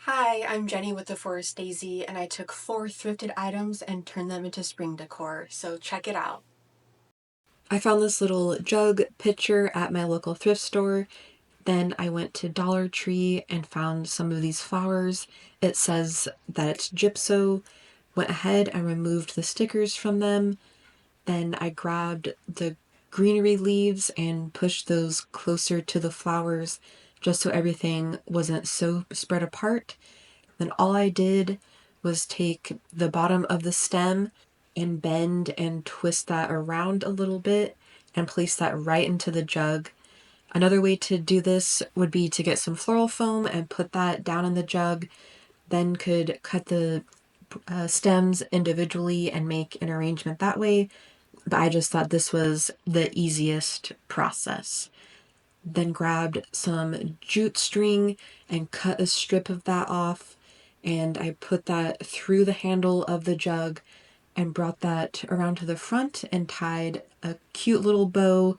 Hi, I'm Jenny with the Forest Daisy, and I took 4 thrifted items and turned them into spring decor, so check it out. I found this little jug pitcher at my local thrift store. Then I went to Dollar Tree and found some of these flowers. It says that it's gypso. Went ahead and removed the stickers from them. Then I grabbed the greenery leaves and pushed those closer to the flowers just so everything wasn't so spread apart. Then all I did was take the bottom of the stem and bend and twist that around a little bit and place that right into the jug. Another way to do this would be to get some floral foam and put that down in the jug, then could cut the stems individually and make an arrangement that way. But I just thought this was the easiest process. Then grabbed some jute string and cut a strip of that off, and I put that through the handle of the jug and brought that around to the front and tied a cute little bow.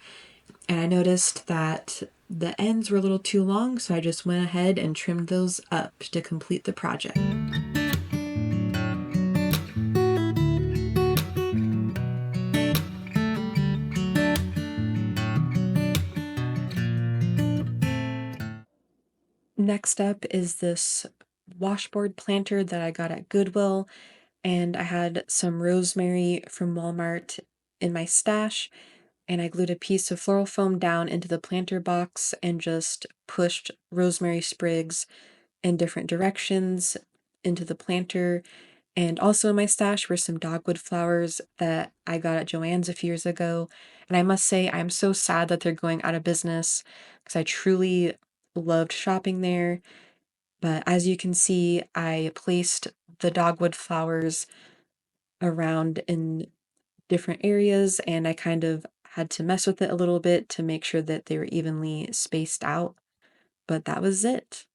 And I noticed that the ends were a little too long, so I just went ahead and trimmed those up to complete the project. Next up is this washboard planter that I got at Goodwill, and I had some rosemary from Walmart in my stash, and I glued a piece of floral foam down into the planter box and just pushed rosemary sprigs in different directions into the planter. And also in my stash were some dogwood flowers that I got at Joann's a few years ago. And I must say, I'm so sad that they're going out of business because I truly loved shopping there. But as you can see, I placed the dogwood flowers around in different areas, and I kind of had to mess with it a little bit to make sure that they were evenly spaced out. But that was it.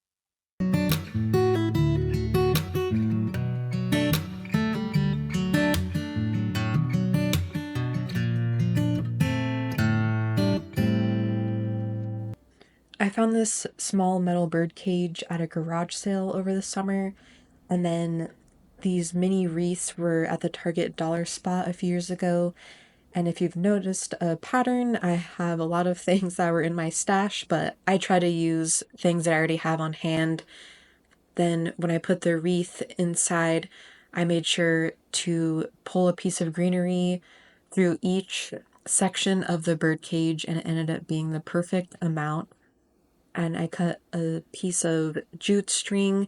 I found this small metal bird cage at a garage sale over the summer, and then these mini wreaths were at the Target dollar spot a few years ago. And if you've noticed a pattern, I have a lot of things that were in my stash, but I try to use things that I already have on hand. Then when I put the wreath inside, I made sure to pull a piece of greenery through each section of the bird cage, and it ended up being the perfect amount. And I cut a piece of jute string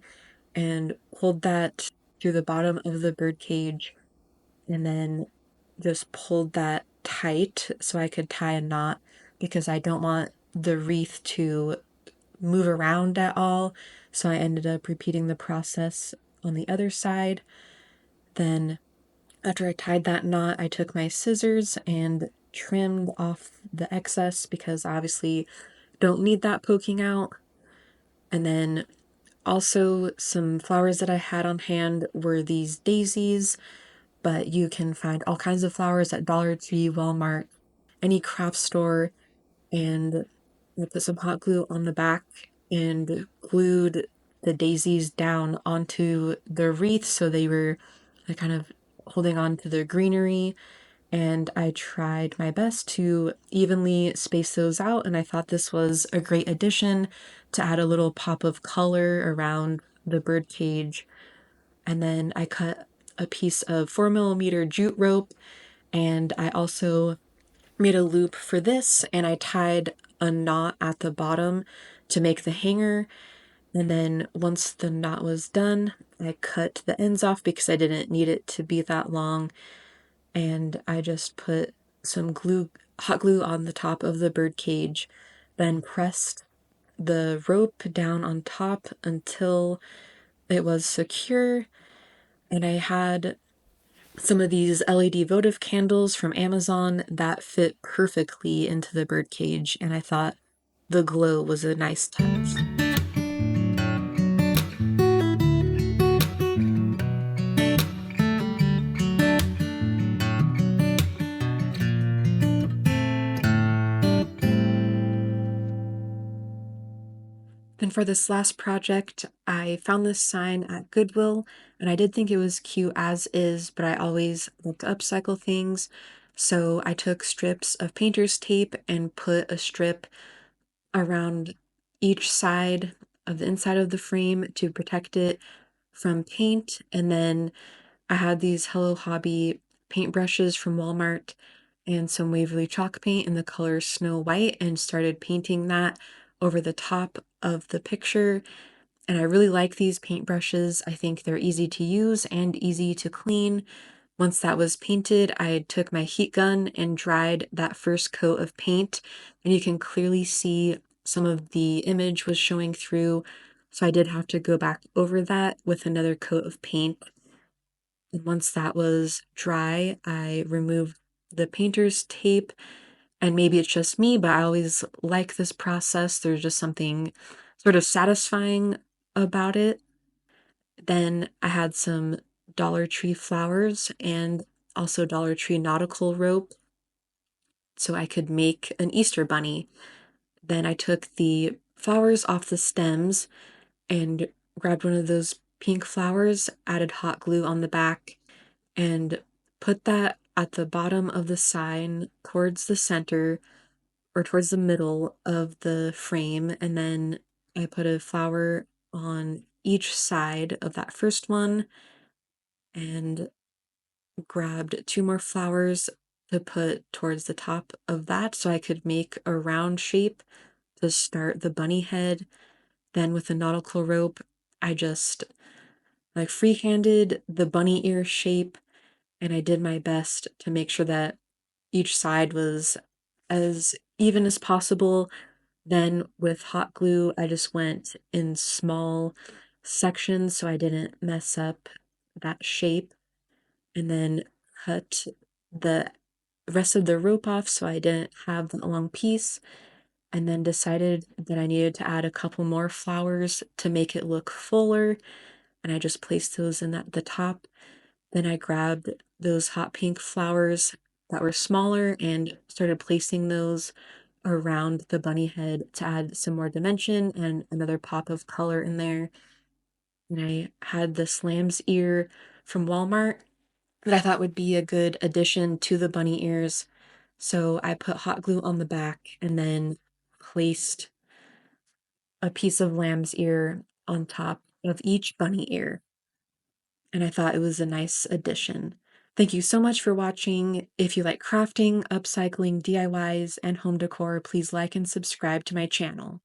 and pulled that through the bottom of the bird cage, and then just pulled that tight so I could tie a knot because I don't want the wreath to move around at all. So I ended up repeating the process on the other side. Then after I tied that knot, I took my scissors and trimmed off the excess because obviously don't need that poking out. And then also some flowers that I had on hand were these daisies, but you can find all kinds of flowers at Dollar Tree, Walmart, any craft store. And I put some hot glue on the back and glued the daisies down onto the wreath so they were kind of holding on to the greenery. And I tried my best to evenly space those out, and I thought this was a great addition to add a little pop of color around the bird cage. And then I cut a piece of 4mm jute rope, and I also made a loop for this, and I tied a knot at the bottom to make the hanger. And then once the knot was done, I cut the ends off because I didn't need it to be that long. And I just put some hot glue on the top of the bird cage, then pressed the rope down on top until it was secure. And I had some of these LED votive candles from Amazon that fit perfectly into the bird cage, and I thought the glow was a nice touch. Then For this last project, I found this sign at Goodwill, and I did think it was cute as is, but I always like to upcycle things. So I took strips of painter's tape and put a strip around each side of the inside of the frame to protect it from paint. And then I had these Hello Hobby paintbrushes from Walmart and some Waverly chalk paint in the color Snow White and started painting that over the top of the picture. And I really like these paintbrushes. I think they're easy to use and easy to clean. Once that was painted, I took my heat gun and dried that first coat of paint, and you can clearly see some of the image was showing through. So I did have to go back over that with another coat of paint. And once that was dry, I removed the painter's tape. And maybe it's just me, but I always like this process. There's just something sort of satisfying about it. Then I had some Dollar Tree flowers and also Dollar Tree nautical rope so I could make an Easter bunny. Then I took the flowers off the stems and grabbed one of those pink flowers, added hot glue on the back, and put that at the bottom of the sign towards the center or towards the middle of the frame. And then I put a flower on each side of that first one and grabbed two more flowers to put towards the top of that so I could make a round shape to start the bunny head. Then with the nautical rope, I just like freehanded the bunny ear shape and I did my best to make sure that each side was as even as possible. Then with hot glue, I just went in small sections so I didn't mess up that shape, and then cut the rest of the rope off so I didn't have the long piece, and then decided that I needed to add a couple more flowers to make it look fuller, and I just placed those in at the top. Then I grabbed those hot pink flowers that were smaller and started placing those around the bunny head to add some more dimension and another pop of color in there. And I had this lamb's ear from Walmart that I thought would be a good addition to the bunny ears. So I put hot glue on the back and then placed a piece of lamb's ear on top of each bunny ear. And I thought it was a nice addition. Thank you so much for watching. If you like crafting, upcycling, DIYs, and home decor, please like and subscribe to my channel.